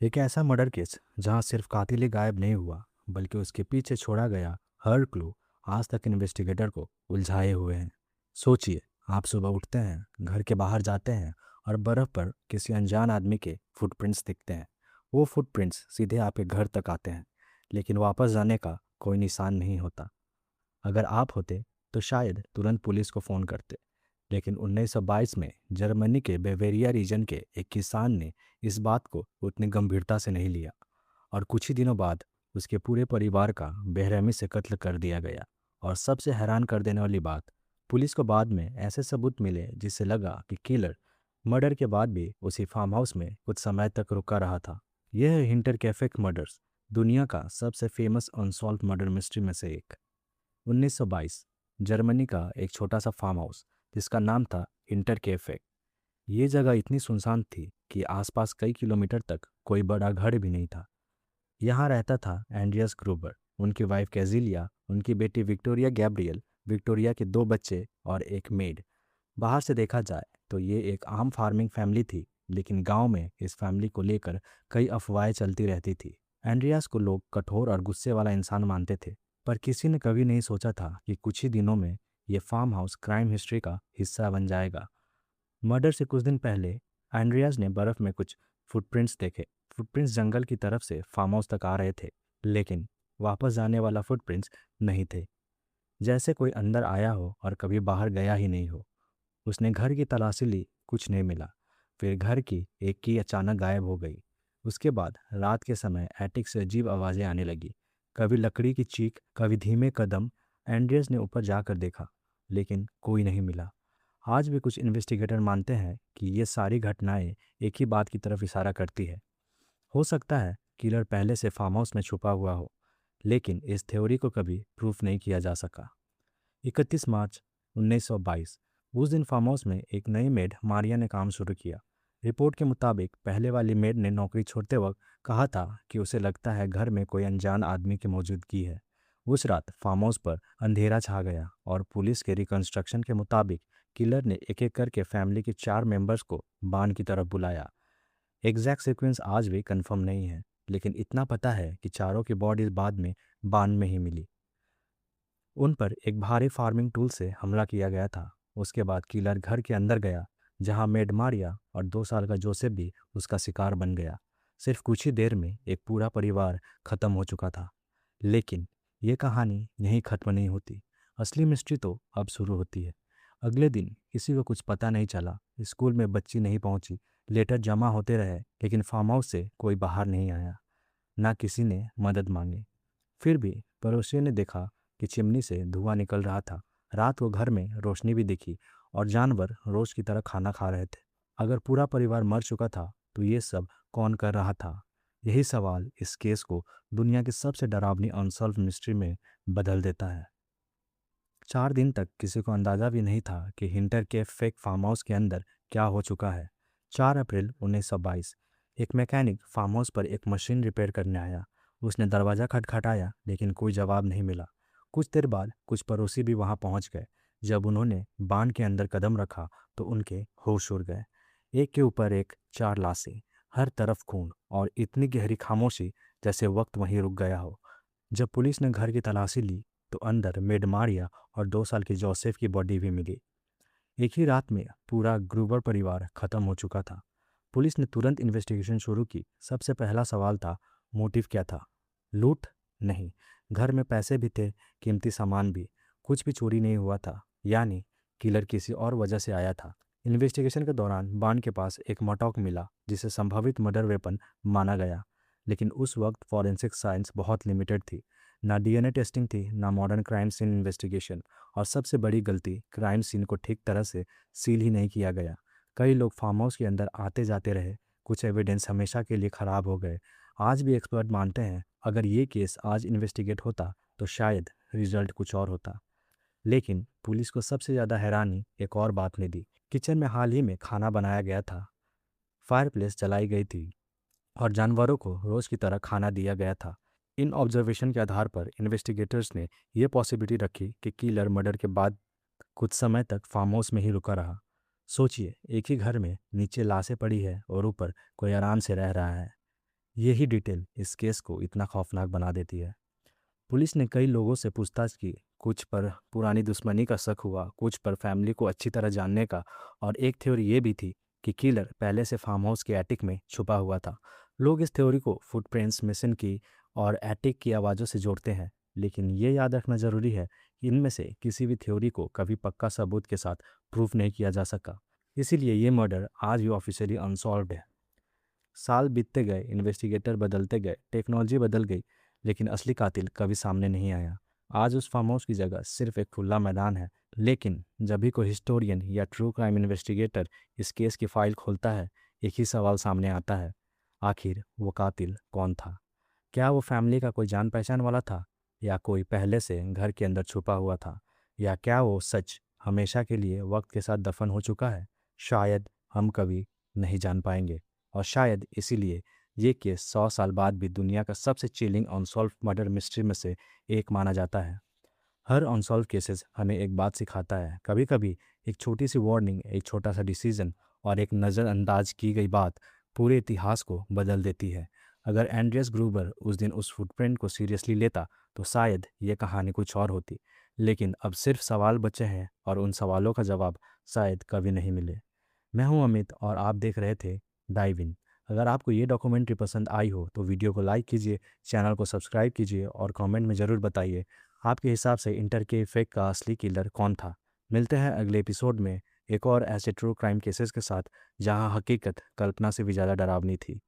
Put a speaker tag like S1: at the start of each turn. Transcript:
S1: एक ऐसा murder case जहां सिर्फ कातिल ही गायब नहीं हुआ बल्कि उसके पीछे छोड़ा गया हर क्लू आज तक इन्वेस्टिगेटर को उलझाए हुए हैं। सोचिए, आप सुबह उठते हैं, घर के बाहर जाते हैं और बर्फ पर किसी अनजान आदमी के फुटप्रिंट्स दिखते हैं। वो फुटप्रिंट्स सीधे आपके घर तक आते हैं, लेकिन वापस जाने का कोई निशान नहीं होता। अगर आप होते तो शायद तुरंत पुलिस को फ़ोन करते, लेकिन 1922 में जर्मनी के बेवेरिया रीजन के एक किसान ने इस बात को उतनी गंभीरता से नहीं लिया और कुछ ही दिनों बाद उसके पूरे परिवार का बेरहमी से कत्ल कर दिया गया। और सबसे हैरान कर देने वाली बात, पुलिस को बाद में ऐसे सबूत मिले जिससे लगा कि किलर मर्डर के बाद भी उसी फार्म हाउस में कुछ समय तक रुका रहा था। यह है हिंटर कैफे मर्डर्स, दुनिया का सबसे फेमस अनसॉल्व मर्डर मिस्ट्री में से एक। 1922 जर्मनी का एक छोटा सा फार्म हाउस जिसका नाम था इंटर कैफे। ये जगह इतनी सुनसान थी कि आसपास कई किलोमीटर तक कोई बड़ा घर भी नहीं था। यहाँ रहता था एंड्रियस ग्रूबर, उनकी वाइफ कैजिलिया, उनकी बेटी विक्टोरिया गैब्रियल, विक्टोरिया के दो बच्चे और एक मेड। बाहर से देखा जाए तो ये एक आम फार्मिंग फैमिली थी, लेकिन गांव में इस फैमिली को लेकर कई अफवाहें चलती रहती थी। एंड्रियास को लोग कठोर और गुस्से वाला इंसान मानते थे, पर किसी ने कभी नहीं सोचा था कि कुछ ही दिनों में ये फार्म हाउस क्राइम हिस्ट्री का हिस्सा बन जाएगा। मर्डर से कुछ दिन पहले एंड्रियास ने बर्फ में कुछ फुटप्रिंट्स देखे। फुटप्रिंट्स जंगल की तरफ से फार्म हाउस तक आ रहे थे, लेकिन वापस जाने वाला फुटप्रिंट्स नहीं थे। जैसे कोई अंदर आया हो और कभी बाहर गया ही नहीं हो। उसने घर की तलाशी ली, कुछ नहीं मिला। फिर घर की एक की अचानक गायब हो गई। उसके बाद रात के समय एटिक से अजीब आवाज़ें आने लगी, कभी लकड़ी की चीख, कभी धीमे कदम। एंड्रियस ने ऊपर जाकर देखा, लेकिन कोई नहीं मिला। आज भी कुछ इन्वेस्टिगेटर मानते हैं कि ये सारी घटनाएं एक ही बात की तरफ इशारा करती है। हो सकता है किलर पहले से फार्म हाउस में छुपा हुआ हो, लेकिन इस थ्योरी को कभी प्रूफ नहीं किया जा सका। 31 मार्च 1922 उस दिन फार्म हाउस में एक नई मेड मारिया ने काम शुरू किया। रिपोर्ट के मुताबिक पहले वाली मेड ने नौकरी छोड़ते वक्त कहा था कि उसे लगता है घर में कोई अनजान आदमी की मौजूदगी है। उस रात फार्म हाउस पर अंधेरा छा गया और पुलिस के रिकंस्ट्रक्शन के मुताबिक किलर ने एक एक करके फैमिली के 4 मेंबर्स को बांध की तरफ बुलाया। एग्जैक्ट सीक्वेंस आज भी कंफर्म नहीं है, लेकिन इतना पता है कि चारों की बॉडीज बाद में बांध में ही मिली। उन पर एक भारी फार्मिंग टूल से हमला किया गया था। उसके बाद किलर घर के अंदर गया, जहां मेड मारिया और 2 साल का जोसेफ भी उसका शिकार बन गया। सिर्फ कुछ ही देर में एक पूरा परिवार खत्म हो चुका था। लेकिन ये कहानी यहीं खत्म नहीं होती। असली मिस्ट्री तो अब शुरू होती है। अगले दिन किसी को कुछ पता नहीं चला, स्कूल में बच्ची नहीं पहुंची, लेटर जमा होते रहे, लेकिन फार्म हाउस से कोई बाहर नहीं आया, ना किसी ने मदद मांगी। फिर भी पड़ोसियों ने देखा कि चिमनी से धुआं निकल रहा था। रात को घर में रोशनी भी दिखी और जानवर रोज की तरह खाना खा रहे थे। अगर पूरा परिवार मर चुका था तो ये सब कौन कर रहा था? यही सवाल इस केस को दुनिया की सबसे डरावनी अनसॉल्व मिस्ट्री में बदल देता है। 4 दिन तक किसी को अंदाजा भी नहीं था कि हिंटर के फेक फार्म हाउस के अंदर क्या हो चुका है। 4 अप्रैल 1922 एक मैकेनिक फार्म हाउस पर एक मशीन रिपेयर करने आया। उसने दरवाज़ा खटखटाया, लेकिन कोई जवाब नहीं मिला। कुछ देर बाद कुछ पड़ोसी भी वहां पहुंच गए। जब उन्होंने बांध के अंदर कदम रखा तो उनके होश उड़ गए। एक के ऊपर एक 4 लाशें, हर तरफ खून और इतनी गहरी खामोशी जैसे वक्त वहीं रुक गया हो। जब पुलिस ने घर की तलाशी ली तो अंदर मेड मारिया और 2 साल के जोसेफ की बॉडी भी मिली। एक ही रात में पूरा ग्रूबर परिवार खत्म हो चुका था। पुलिस ने तुरंत इन्वेस्टिगेशन शुरू की। सबसे पहला सवाल था, मोटिव क्या था? लूट? नहीं। घर में पैसे भी थे, कीमती सामान भी। कुछ भी चोरी नहीं हुआ था, यानी किलर किसी और वजह से आया था। इन्वेस्टिगेशन के दौरान बान के पास एक मटॉक मिला जिसे संभावित मर्डर वेपन माना गया, लेकिन उस वक्त फॉरेंसिक साइंस बहुत लिमिटेड थी। ना डीएनए टेस्टिंग थी, ना मॉडर्न क्राइम सीन इन्वेस्टिगेशन, और सबसे बड़ी गलती, क्राइम सीन को ठीक तरह से सील ही नहीं किया गया। कई लोग फार्म हाउस के अंदर आते जाते रहे, कुछ एविडेंस हमेशा के लिए खराब हो गए। आज भी एक्सपर्ट मानते हैं अगर ये केस आज इन्वेस्टिगेट होता तो शायद रिजल्ट कुछ और होता। लेकिन पुलिस को सबसे ज़्यादा हैरानी एक और बात ने दी। किचन में हाल ही में खाना बनाया गया था, फायरप्लेस जलाई गई थी और जानवरों को रोज की तरह खाना दिया गया था। इन ऑब्जर्वेशन के आधार पर इन्वेस्टिगेटर्स ने यह पॉसिबिलिटी रखी कि किलर मर्डर के बाद कुछ समय तक फार्म हाउस में ही रुका रहा। सोचिए, एक ही घर में नीचे लाशें पड़ी है और ऊपर कोई आराम से रह रहा है। यही डिटेल इस केस को इतना खौफनाक बना देती है। पुलिस ने कई लोगों से पूछताछ की, कुछ पर पुरानी दुश्मनी का शक हुआ, कुछ पर फैमिली को अच्छी तरह जानने का, और एक थ्योरी ये भी थी कि किलर पहले से फार्म हाउस के एटिक में छुपा हुआ था। लोग इस थ्योरी को फुटप्रिंट्स मिशन की और एटिक की आवाज़ों से जोड़ते हैं, लेकिन ये याद रखना ज़रूरी है कि इनमें से किसी भी थ्योरी को कभी पक्का सबूत के साथ प्रूफ नहीं किया जा सका। इसीलिए ये मर्डर आज भी ऑफिशियली अनसॉल्व्ड है। साल बीतते गए, इन्वेस्टिगेटर बदलते गए, टेक्नोलॉजी बदल गई, लेकिन असली कातिल कभी सामने नहीं आया। आज उस फार्म हाउस की जगह सिर्फ एक खुला मैदान है। लेकिन जब भी कोई हिस्टोरियन या ट्रू क्राइम इन्वेस्टिगेटर इस केस की फाइल खोलता है, एक ही सवाल सामने आता है, आखिर वो कातिल कौन था? क्या वो फैमिली का कोई जान पहचान वाला था, या कोई पहले से घर के अंदर छुपा हुआ था, या क्या वो सच हमेशा के लिए वक्त के साथ दफन हो चुका है? शायद हम कभी नहीं जान पाएंगे, और शायद इसीलिए ये केस 100 साल बाद भी दुनिया का सबसे चिलिंग अनसॉल्व मर्डर मिस्ट्री में से एक माना जाता है। हर अनसॉल्व केसेस हमें एक बात सिखाता है। कभी कभी एक छोटी सी वार्निंग, एक छोटा सा डिसीजन और एक नज़रअंदाज की गई बात पूरे इतिहास को बदल देती है। अगर एंड्रियस ग्रूबर उस दिन उस फुटप्रिंट को सीरियसली लेता तो शायद ये कहानी कुछ और होती। लेकिन अब सिर्फ सवाल बचे हैं, और उन सवालों का जवाब शायद कभी नहीं मिले। मैं हूं अमित, और आप देख रहे थे डाइव इन। अगर आपको ये डॉक्यूमेंट्री पसंद आई हो तो वीडियो को लाइक कीजिए, चैनल को सब्सक्राइब कीजिए, और कमेंट में ज़रूर बताइए आपके हिसाब से इंटर के इफेक्ट का असली किलर कौन था। मिलते हैं अगले एपिसोड में एक और ऐसे ट्रू क्राइम केसेस के साथ जहां हकीकत कल्पना से भी ज़्यादा डरावनी थी।